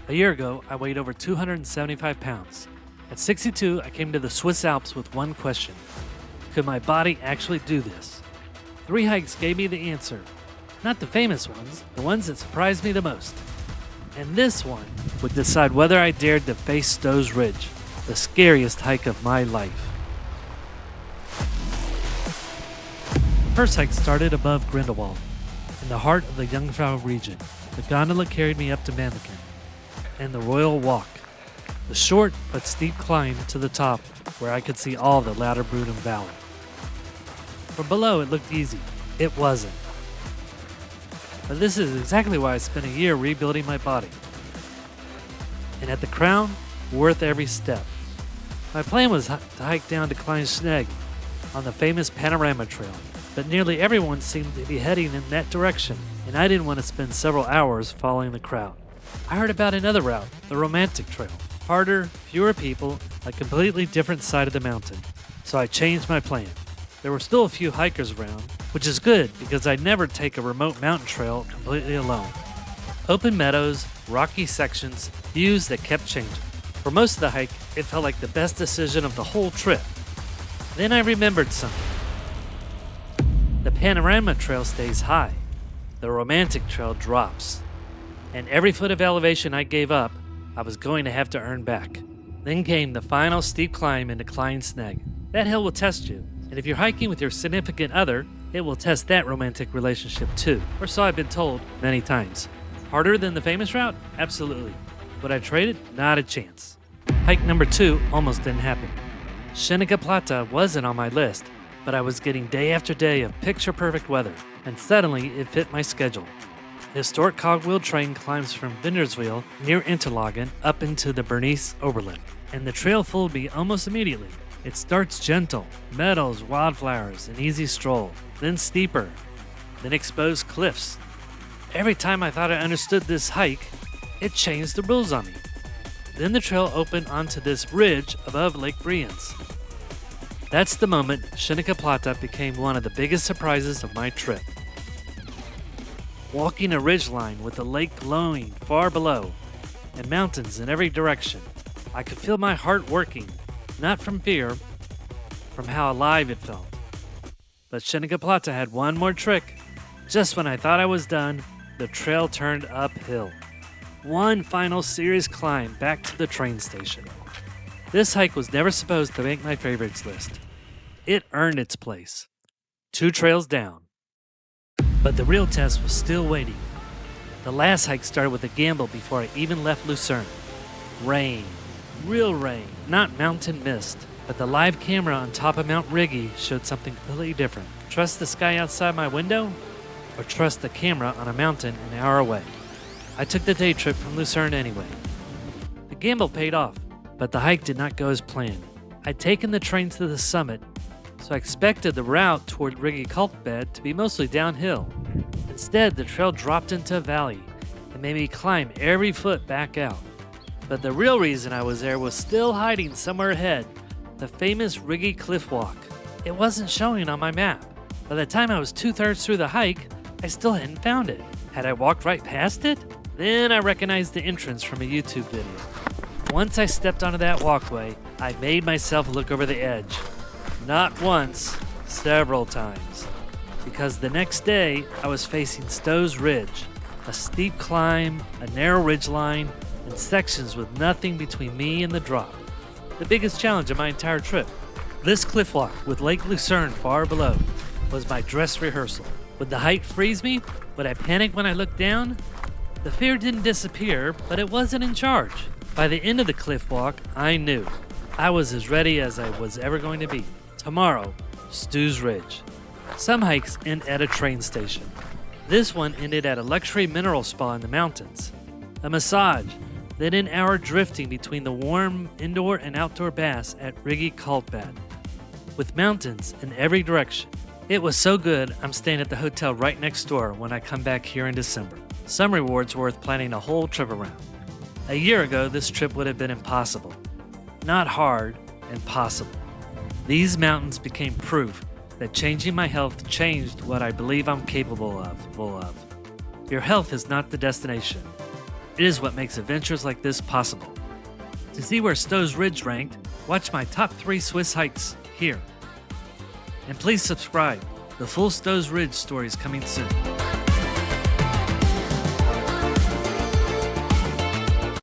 A year ago, I weighed over 275 pounds. At 62, I came to the Swiss Alps with one question. Could my body actually do this? 3 hikes gave me the answer. Not the famous ones, the ones that surprised me the most. And this one would decide whether I dared to face Stoos Ridge, the scariest hike of my life. The first hike started above Grindelwald, in the heart of the Jungfrau region. The gondola carried me up to Männlichen, and the Royal Walk, the short but steep climb to the top where I could see all the Lauterbrunnen Valley. From below it looked easy. It wasn't. But this is exactly why I spent a year rebuilding my body. And at the crown, worth every step. My plan was to hike down to Schynige on the famous Panorama trail, but nearly everyone seemed to be heading in that direction, and I didn't want to spend several hours following the crowd. I heard about another route, the Romantic Trail. Harder, fewer people, a completely different side of the mountain. So I changed my plan. There were still a few hikers around, which is good because I'd never take a remote mountain trail completely alone. Open meadows, rocky sections, views that kept changing. For most of the hike, it felt like the best decision of the whole trip. Then I remembered something. The Panorama Trail stays high. The Romantic Trail drops. And every foot of elevation I gave up, I was going to have to earn back. Then came the final steep climb into Schynige. That hill will test you, and if you're hiking with your significant other, it will test that romantic relationship too, or so I've been told many times. Harder than the famous route? Absolutely. Would I trade it? Not a chance. Hike number 2 almost didn't happen. Schynige Platte wasn't on my list, but I was getting day after day of picture-perfect weather, and suddenly it fit my schedule. The historic cogwheel train climbs from Bernese near Interlaken up into the Bernese Oberland, and the trail fooled me almost immediately. It starts gentle, meadows, wildflowers, an easy stroll, then steeper, then exposed cliffs. Every time I thought I understood this hike, it changed the rules on me. Then the trail opened onto this ridge above Lake Brienz. That's the moment Schynige Platte became one of the biggest surprises of my trip. Walking a ridgeline with the lake glowing far below and mountains in every direction, I could feel my heart working, not from fear, from how alive it felt. But Schynige Platte had one more trick. Just when I thought I was done, the trail turned uphill. One final serious climb back to the train station. This hike was never supposed to make my favorites list. It earned its place. 2 trails down. But the real test was still waiting. The last hike started with a gamble before I even left Lucerne. Rain. Real rain. Not mountain mist. But the live camera on top of Mount Rigi showed something completely different. Trust the sky outside my window? Or trust the camera on a mountain an hour away? I took the day trip from Lucerne anyway. The gamble paid off, but the hike did not go as planned. I'd taken the train to the summit, so I expected the route toward Rigi Kaltbad to be mostly downhill. Instead, the trail dropped into a valley and made me climb every foot back out. But the real reason I was there was still hiding somewhere ahead, the famous Rigi Cliff Walk. It wasn't showing on my map. By the time I was 2/3 through the hike, I still hadn't found it. Had I walked right past it? Then I recognized the entrance from a YouTube video. Once I stepped onto that walkway, I made myself look over the edge. Not once, several times. Because the next day, I was facing Stoos Ridge, a steep climb, a narrow ridgeline, and sections with nothing between me and the drop. The biggest challenge of my entire trip. This cliff walk with Lake Lucerne far below was my dress rehearsal. Would the height freeze me? Would I panic when I looked down? The fear didn't disappear, but it wasn't in charge. By the end of the cliff walk, I knew. I was as ready as I was ever going to be. Tomorrow, Stoos Ridge. Some hikes end at a train station. This one ended at a luxury mineral spa in the mountains. A massage, then an hour drifting between the warm indoor and outdoor baths at Rigi Kaltbad, with mountains in every direction. It was so good, I'm staying at the hotel right next door when I come back here in December. Some rewards worth planning a whole trip around. A year ago, this trip would have been impossible. Not hard, impossible. These mountains became proof that changing my health changed what I believe I'm capable of. Your health is not the destination. It is what makes adventures like this possible. To see where Stoos Ridge ranked, watch my top 3 Swiss hikes here. And please subscribe. The full Stoos Ridge story is coming soon.